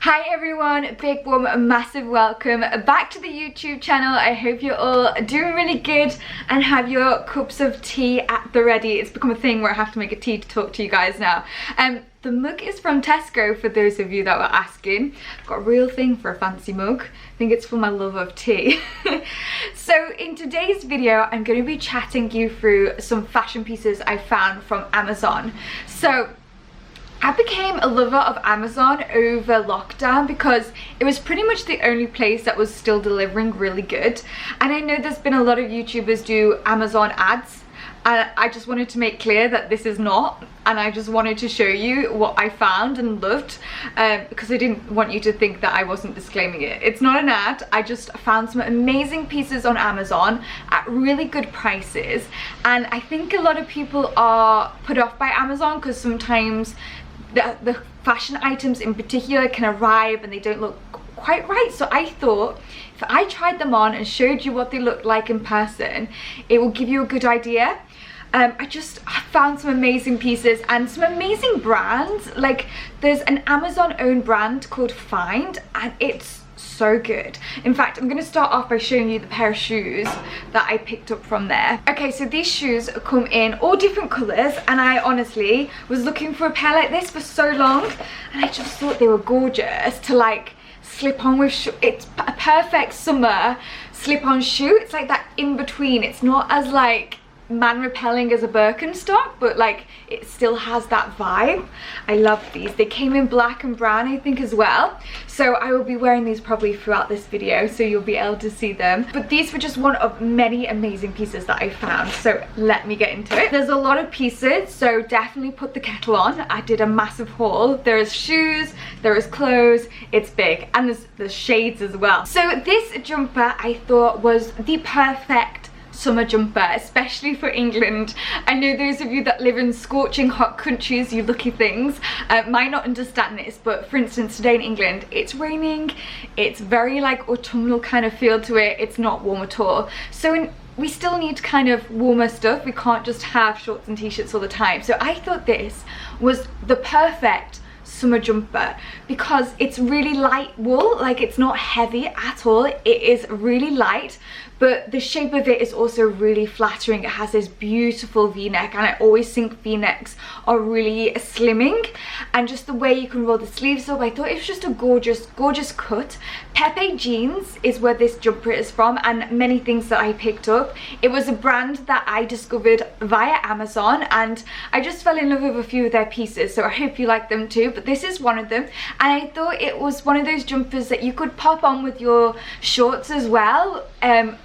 Hi everyone, big warm massive welcome back to the YouTube channel. I hope you're all doing really good and have your cups of tea at the ready. It's become a thing where I have to make a tea to talk to you guys now. The mug is from Tesco, for those of you that were asking. I've got a real thing for a fancy mug. I think it's for my love of tea. So in today's video, I'm going to be chatting you through some fashion pieces I found from Amazon. So I became a lover of Amazon over lockdown because it was pretty much the only place that was still delivering really good. And I know there's been a lot of YouTubers do Amazon ads, and I just wanted to make clear that this is not, and I just wanted to show you what I found and loved, because I didn't want you to think that I wasn't disclaiming it. It's not an ad. I just found some amazing pieces on Amazon at really good prices, and I think a lot of people are put off by Amazon because sometimes the fashion items in particular can arrive and they don't look quite right. So I thought if I tried them on and showed you what they looked like in person, it will give you a good idea. I found some amazing pieces and some amazing brands. Like, there's an Amazon owned brand called Find, and it's so good. In fact, I'm going to start off by showing you the pair of shoes that I picked up from there. Okay, so these shoes come in all different colours, and I honestly was looking for a pair like this for so long, and I just thought they were gorgeous to like slip on with. It's a perfect summer slip-on shoe. It's like that in between. It's not as like man repelling as a Birkenstock, but like it still has that vibe. I love these. They came in black and brown, I think, as well, so I will be wearing these probably throughout this video, so you'll be able to see them. But these were just one of many amazing pieces that I found, so let me get into it. There's a lot of pieces, so definitely put the kettle on. I did a massive haul. There is shoes, there is clothes, it's big, and there's shades as well. So this jumper I thought was the perfect summer jumper, especially for England. I know those of you that live in scorching hot countries, you lucky things, might not understand this, but for instance today in England it's raining. It's very like autumnal kind of feel to it. It's not warm at all, so we still need kind of warmer stuff. We can't just have shorts and t-shirts all the time. So I thought this was the perfect summer jumper because it's really light wool. Like, it's not heavy at all. It is really light, but the shape of it is also really flattering. It has this beautiful v-neck, and I always think v-necks are really slimming, and just the way you can roll the sleeves up, I thought it was just a gorgeous cut. Pepe Jeans is where this jumper is from, and many things that I picked up. It was a brand that I discovered via Amazon, and I just fell in love with a few of their pieces, so I hope you like them too. But this is one of them, and I thought it was one of those jumpers that you could pop on with your shorts as well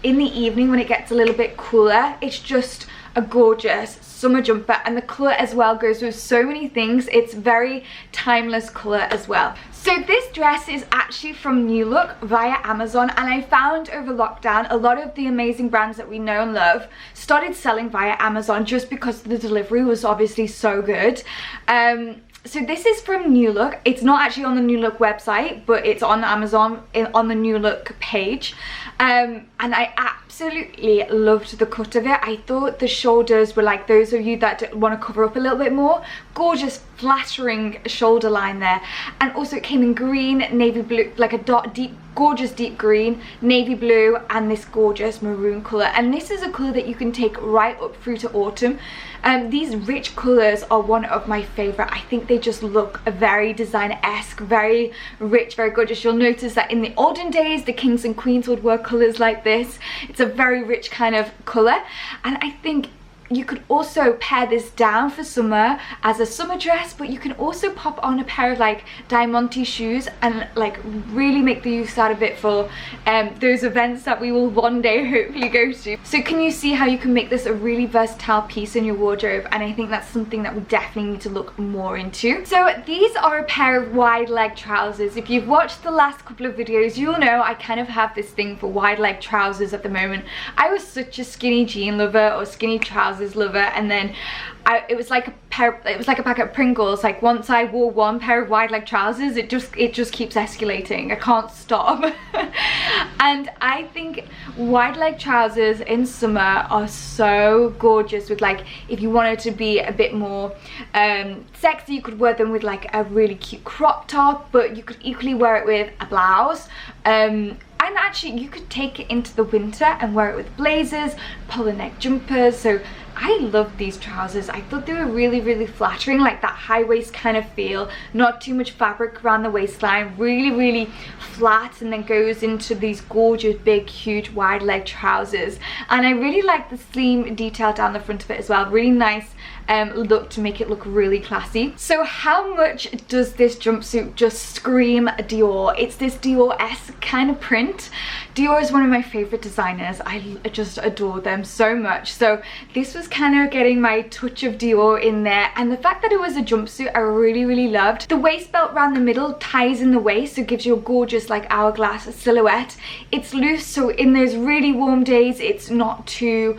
in the evening when it gets a little bit cooler. It's just a gorgeous summer jumper, and the colour as well goes with so many things. It's very timeless colour as well. So this dress is actually from New Look via Amazon, and I found over lockdown a lot of the amazing brands that we know and love started selling via Amazon just because the delivery was obviously so good. So this is from New Look. It's not actually on the New Look website, but it's on Amazon on the New Look page. And I absolutely loved the cut of it. I thought the shoulders were like, those of you that want to cover up a little bit more, gorgeous flattering shoulder line there. And also it came in green, navy blue, like a gorgeous deep green, navy blue, and this gorgeous maroon colour. And this is a colour that you can take right up through to autumn. These rich colours are one of my favourite. I think they just look very designer-esque, very rich, very gorgeous. You'll notice that in the olden days the kings and queens would wear colours like this. It's a very rich kind of colour, and I think you could also pair this down for summer as a summer dress, but you can also pop on a pair of like diamante shoes and like really make the use out of it for those events that we will one day hopefully go to. So can you see how you can make this a really versatile piece in your wardrobe? And I think that's something that we definitely need to look more into. So these are a pair of wide leg trousers. If you've watched the last couple of videos, you'll know I kind of have this thing for wide leg trousers at the moment. I was such a skinny jean lover or skinny trousers lover, and then it was like a packet of Pringles. Like, once I wore one pair of wide leg trousers, it just keeps escalating. I can't stop. And I think wide leg trousers in summer are so gorgeous with, like, if you wanted to be a bit more sexy, you could wear them with like a really cute crop top, but you could equally wear it with a blouse. And actually you could take it into the winter and wear it with blazers, polo neck jumpers. So I love these trousers. I thought they were really, really flattering, like that high waist kind of feel, not too much fabric around the waistline, really, really flat, and then goes into these gorgeous, big, huge, wide leg trousers. And I really like the seam detail down the front of it as well. Really nice look to make it look really classy. So how much does this jumpsuit just scream Dior? It's this Dior-esque kind of print. Dior is one of my favorite designers. I just adore them so much. So this was kind of getting my touch of Dior in there, and the fact that it was a jumpsuit I really, really loved. The waist belt around the middle ties in the waist, so it gives you a gorgeous like hourglass silhouette. It's loose, so in those really warm days it's not too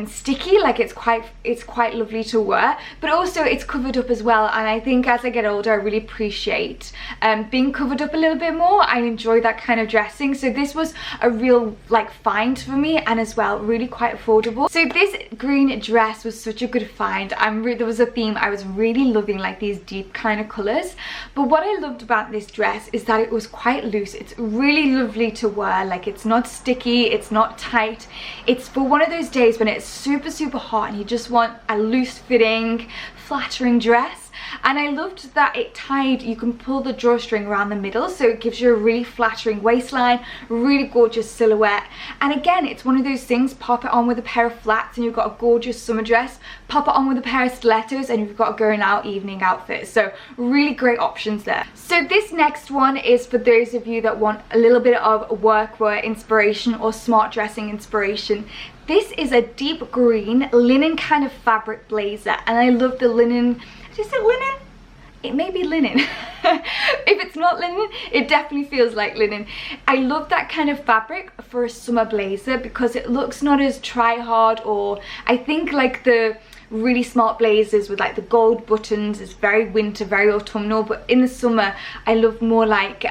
sticky, like it's quite lovely to wear, but also it's covered up as well. And I think as I get older I really appreciate being covered up a little bit more. I enjoy that kind of dressing, so this was a real like find for me, and as well really quite affordable. So this green dress was such a good find. There was a theme I was really loving, like these deep kind of colors, but what I loved about this dress is that it was quite loose. It's really lovely to wear, like it's not sticky, it's not tight. It's for one of those days when it's super, super hot and you just want a loose fitting, flattering dress. And I loved that it tied, you can pull the drawstring around the middle, so it gives you a really flattering waistline, really gorgeous silhouette. And again, it's one of those things, pop it on with a pair of flats and you've got a gorgeous summer dress, pop it on with a pair of stilettos and you've got a going out evening outfit. So really great options there. So this next one is for those of you that want a little bit of workwear inspiration or smart dressing inspiration. This is a deep green linen kind of fabric blazer, and I love the linen. Is it linen? It may be linen. If it's not linen, it definitely feels like linen. I love that kind of fabric for a summer blazer because it looks not as try-hard, or I think like the really smart blazers with like the gold buttons is very winter, very autumnal, but in the summer I love more like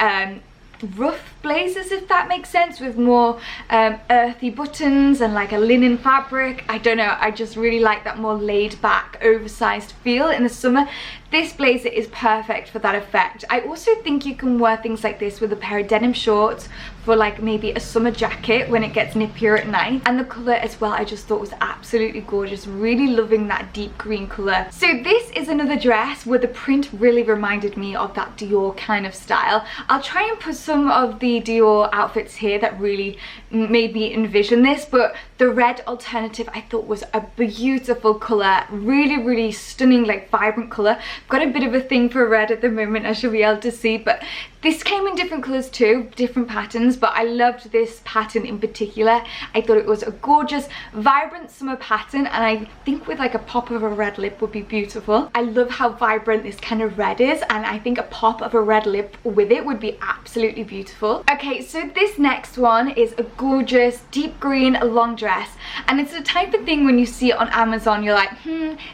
rough blazers, if that makes sense, with more earthy buttons and like a linen fabric. I don't know, I just really like that more laid back, oversized feel in the summer. This blazer is perfect for that effect. I also think you can wear things like this with a pair of denim shorts for like maybe a summer jacket when it gets nippier at night. And the colour as well I just thought was absolutely gorgeous. Really loving that deep green colour. So this is another dress where the print really reminded me of that Dior kind of style. I'll try and put some of the Dior outfits here that really made me envision this, but the red alternative I thought was a beautiful colour. Really, really stunning, like vibrant colour. Got a bit of a thing for red at the moment, as you'll be able to see, but this came in different colours too, different patterns, but I loved this pattern in particular. I thought it was a gorgeous, vibrant summer pattern, and I think with like a pop of a red lip would be beautiful. I love how vibrant this kind of red is, and I think a pop of a red lip with it would be absolutely beautiful. Okay, so this next one is a gorgeous deep green long dress, and it's the type of thing when you see it on Amazon you're like,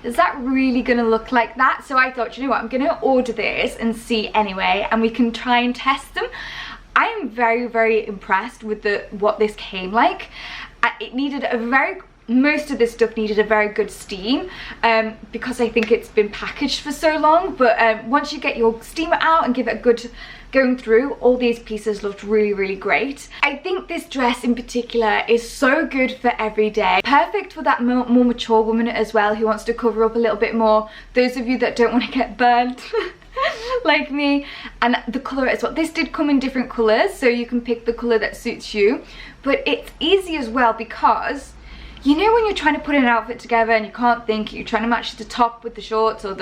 is that really gonna look like that? So I thought, you know what, I'm gonna order this and see anyway, and we can try and test them. I am very, very impressed with what this came like. It needed most of this stuff needed a very good steam because I think it's been packaged for so long, but once you get your steamer out and give it a good going through, all these pieces looked really, really great. I think this dress in particular is so good for every day. Perfect for that more mature woman as well who wants to cover up a little bit more. Those of you that don't want to get burnt like me. And the colour as well. This did come in different colours, so you can pick the colour that suits you. But it's easy as well because you know when you're trying to put an outfit together and you can't think, you're trying to match the top with the shorts, or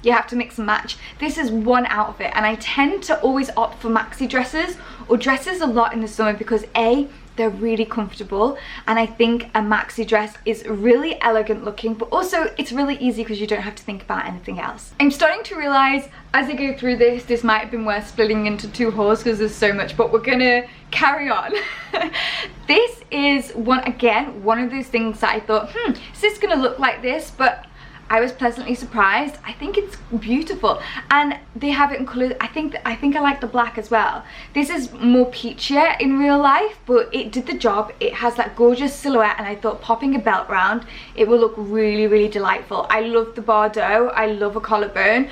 you have to mix and match. This is one outfit, and I tend to always opt for maxi dresses or dresses a lot in the summer because A, they're really comfortable, and I think a maxi dress is really elegant looking, but also it's really easy because you don't have to think about anything else. I'm starting to realize as I go through this might have been worth splitting into two hauls because there's so much, but we're gonna carry on. This is one of those things that I thought, is this gonna look like this? But I was pleasantly surprised. I think it's beautiful, and they have it in colours. I think I like the black as well. This is more peachier in real life, but it did the job. It has that gorgeous silhouette, and I thought popping a belt round, it will look really, really delightful. I love the Bordeaux, I love a collarbone,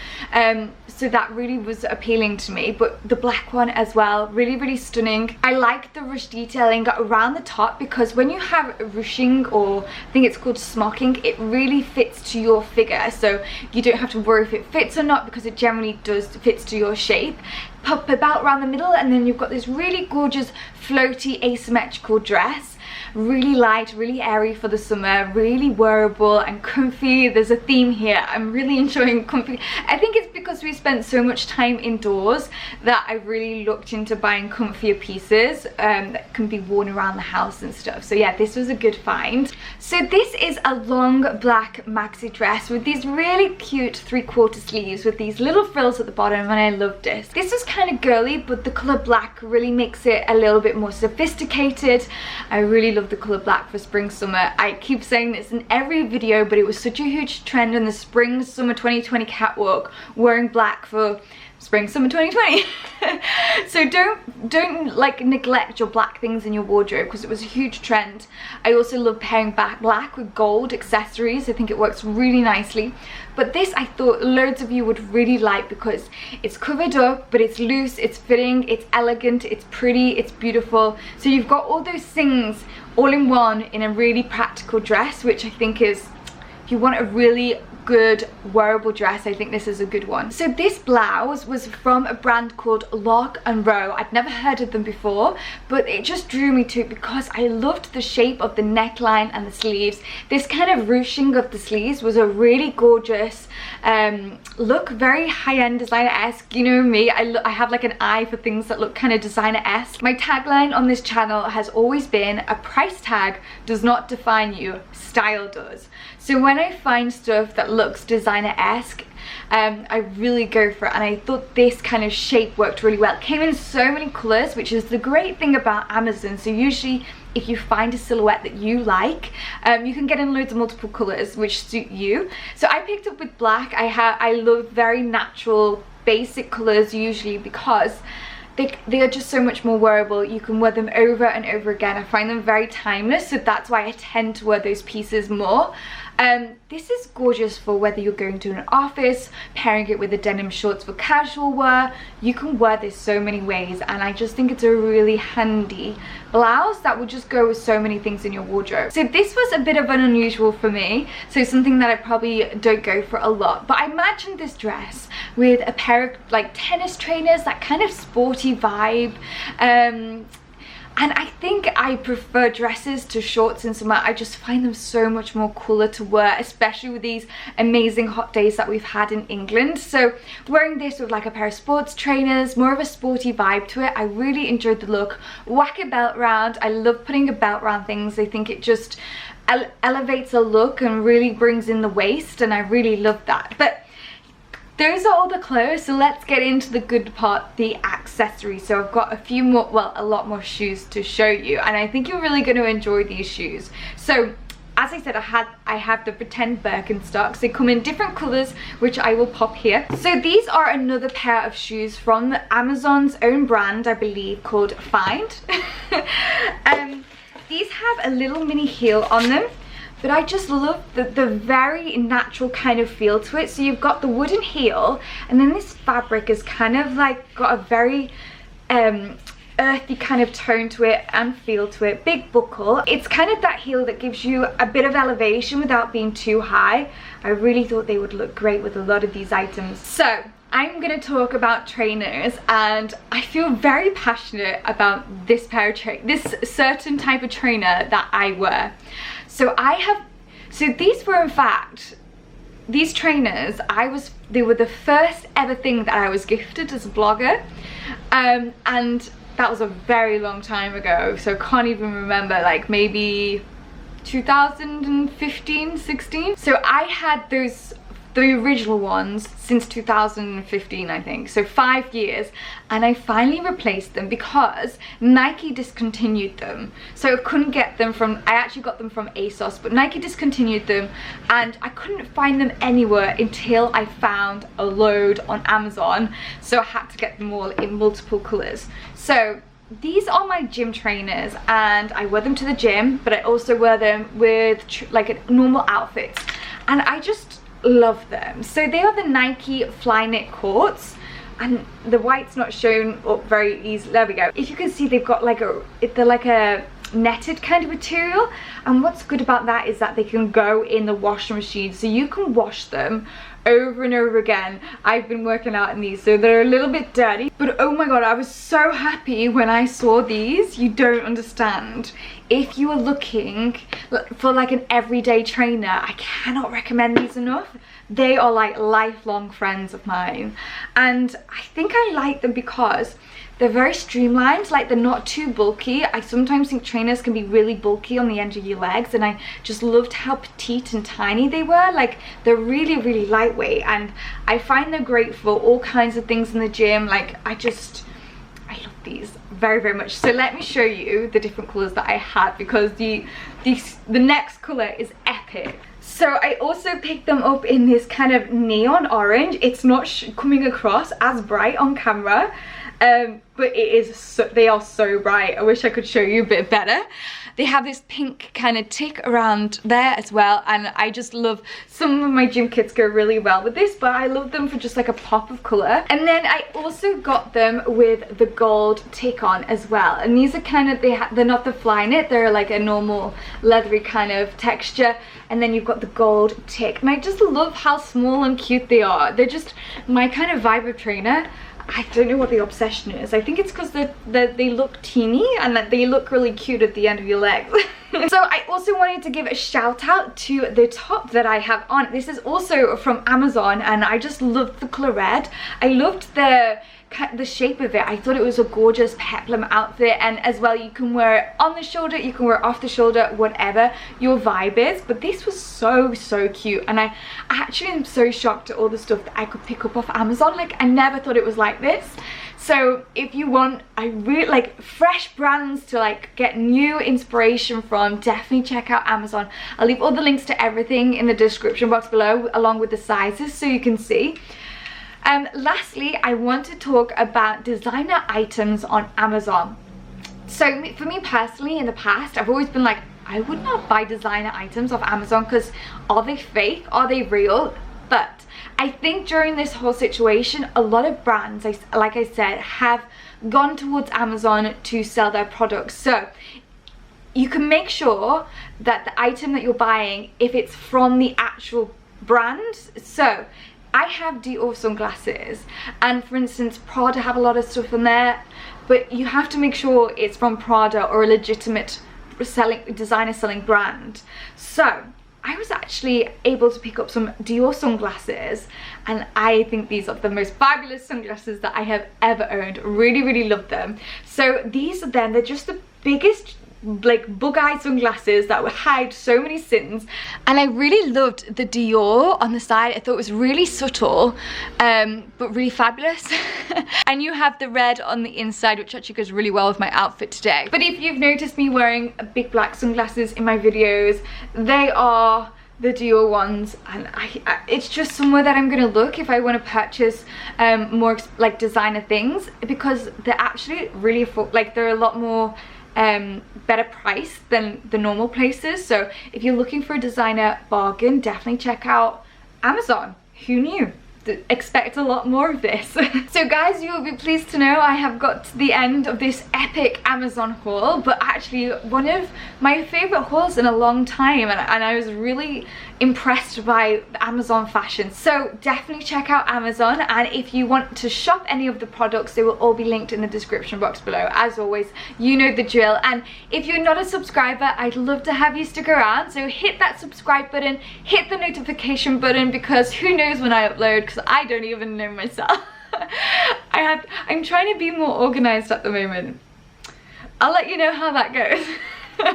so that really was appealing to me. But the black one as well, really, really stunning. I like the ruche detailing around the top, because when you have ruching, or I think it's called smocking, it really fits to your figure, so you don't have to worry if it fits or not, because it generally does fits to your shape. Pop a belt around the middle, and then you've got this really gorgeous floaty asymmetrical dress. Really light, really airy for the summer, really wearable and comfy. There's a theme here. I'm really enjoying comfy. I think it's because we spent so much time indoors that I really looked into buying comfier pieces that can be worn around the house and stuff. So yeah, this was a good find. So this is a long black maxi dress with these really cute 3/4 sleeves with these little frills at the bottom, and I love this. This is kind of girly, but the color black really makes it a little bit more sophisticated. I really love the color black for spring summer. I keep saying this in every video, but it was such a huge trend in the spring summer 2020 catwalk, wearing black for spring summer 2020. So don't like neglect your black things in your wardrobe, because it was a huge trend. I also love pairing back black with gold accessories. I think it works really nicely. But this I thought loads of you would really like, because it's covered up, but it's loose, it's fitting, it's elegant, it's pretty, it's beautiful. So you've got all those things all in one in a really practical dress, which I think is, if you want a really good wearable dress, I think this is a good one. So this blouse was from a brand called Lock and Row. I'd never heard of them before, but it just drew me to it because I loved the shape of the neckline and the sleeves. This kind of ruching of the sleeves was a really gorgeous look, very high-end designer-esque. You know me, I have like an eye for things that look kind of designer-esque. My tagline on this channel has always been, a price tag does not define you, style does. So when I find stuff that looks designer-esque, I really go for it, and I thought this kind of shape worked really well. It came in so many colours, which is the great thing about Amazon. So usually if you find a silhouette that you like, you can get in loads of multiple colours which suit you. So I picked up with black. I love very natural basic colours usually, because they are just so much more wearable. You can wear them over and over again. I find them very timeless, so that's why I tend to wear those pieces more. This is gorgeous for whether you're going to an office, pairing it with the denim shorts for casual wear. You can wear this so many ways, and I just think it's a really handy blouse that will just go with so many things in your wardrobe. So this was a bit of an unusual for me, so something that I probably don't go for a lot. But I imagined this dress with a pair of like tennis trainers, that kind of sporty vibe. And I think I prefer dresses to shorts in summer. I just find them so much more cooler to wear, especially with these amazing hot days that we've had in England. So wearing this with like a pair of sports trainers, more of a sporty vibe to it. I really enjoyed the look. Whack a belt round. I love putting a belt around things. I think it just elevates a look and really brings in the waist, and I really love that. But those are all the clothes, so let's get into the good part, the accessories. So I've got a few more, well, a lot more shoes to show you, and I think you're really going to enjoy these shoes. So as I said, I have the pretend Birkenstocks. They come in different colours, which I will pop here. So these are another pair of shoes from Amazon's own brand, I believe, called Find. These have a little mini heel on them, but I just love the very natural kind of feel to it. So you've got the wooden heel, and then this fabric is kind of like got a very earthy kind of tone to it and feel to it. Big buckle. It's kind of that heel that gives you a bit of elevation without being too high. I really thought they would look great with a lot of these items. So I'm going to talk about trainers, and I feel very passionate about this pair of this certain type of trainer that I wear. So these were, in fact, these trainers, they were the first ever thing that I was gifted as a blogger, and that was a very long time ago, so I can't even remember, like maybe 2015, 16. So I had those the original ones since 2015, I think, so 5 years, and I finally replaced them because Nike discontinued them. So I couldn't get them from, I actually got them from ASOS, but Nike discontinued them and I couldn't find them anywhere until I found a load on Amazon, so I had to get them all in multiple colors. So these are my gym trainers and I wear them to the gym, but I also wear them with like a normal outfits, and I just love them. So they are the Nike Flyknit courts, and the white's not shown up very easily. There we go. If you can see, they've got like they're like a netted kind of material, and what's good about that is that they can go in the washing machine, so you can wash them over and over again. I've been working out in these, so they're a little bit dirty, but oh my god, I was so happy when I saw these. You don't understand. If you are looking for like an everyday trainer, I cannot recommend these enough. They are like lifelong friends of mine, and I think I like them because they're very streamlined, like they're not too bulky. I sometimes think trainers can be really bulky on the end of your legs, and I just loved how petite and tiny they were. Like they're really, really lightweight, and I find they're great for all kinds of things in the gym. Like I love these very, very much. So let me show you the different colors that I had, because the next color is epic. So I also picked them up in this kind of neon orange. It's not coming across as bright on camera, but it is they are so bright. I wish I could show you a bit better. They have this pink kind of tick around there as well, and I just love, some of my gym kits go really well with this, but I love them for just like a pop of color. And then I also got them with the gold tick on as well, and these are kind of, they're not the Flyknit, they're like a normal leathery kind of texture, and then you've got the gold tick, and I just love how small and cute they are. They're just my kind of vibe of trainer. I don't know what the obsession is. I think it's because they look teeny and that they look really cute at the end of your legs. So I also wanted to give a shout out to the top that I have on. This is also from Amazon, and I just loved the color red. I loved the shape of it. I thought it was a gorgeous peplum outfit, and as well you can wear it on the shoulder, you can wear it off the shoulder, whatever your vibe is. But this was so cute, and I actually am so shocked at all the stuff that I could pick up off Amazon. Like I never thought it was like this. So if you want, I really like fresh brands to like get new inspiration from, definitely check out Amazon. I'll leave all the links to everything in the description box below, along with the sizes, so you can see. Lastly, I want to talk about designer items on Amazon. So for me personally, in the past, I've always been like, I would not buy designer items off Amazon because are they fake? Are they real? But I think during this whole situation, a lot of brands, like I said, have gone towards Amazon to sell their products. So you can make sure that the item that you're buying, if it's from the actual brand. So I have Dior sunglasses, and for instance Prada have a lot of stuff in there, but you have to make sure it's from Prada or a legitimate designer selling brand. So I was actually able to pick up some Dior sunglasses, and I think these are the most fabulous sunglasses that I have ever owned. Really love them. So these are them. They're just the biggest like bug-eye sunglasses that would hide so many sins, and I really loved the Dior on the side. I thought it was really subtle, but really fabulous. And you have the red on the inside, which actually goes really well with my outfit today. But if you've noticed me wearing big black sunglasses in my videos, they are the Dior ones, and it's just somewhere that I'm gonna look if I want to purchase more like designer things, because they're actually really like they're a lot more better price than the normal places. So if you're looking for a designer bargain, definitely check out Amazon. Who knew? Expect a lot more of this. So guys, you will be pleased to know I have got to the end of this epic Amazon haul, but actually one of my favorite hauls in a long time, and I was really impressed by the Amazon fashion. So definitely check out Amazon, and if you want to shop any of the products, they will all be linked in the description box below. As always, you know the drill. And if you're not a subscriber, I'd love to have you stick around, so hit that subscribe button, hit the notification button, because who knows when I upload, because I don't even know myself. I'm trying to be more organized at the moment. I'll let you know how that goes.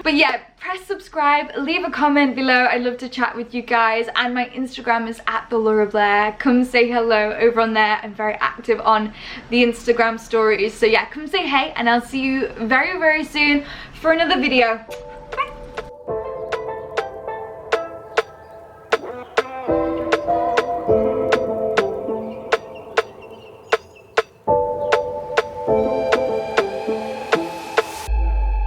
But yeah, press subscribe, leave a comment below. I'd love to chat with you guys, and my Instagram is @TheLauraBlair. Come say hello over on there. I'm very active on the Instagram stories, so yeah, come say hey, and I'll see you very, very soon for another video.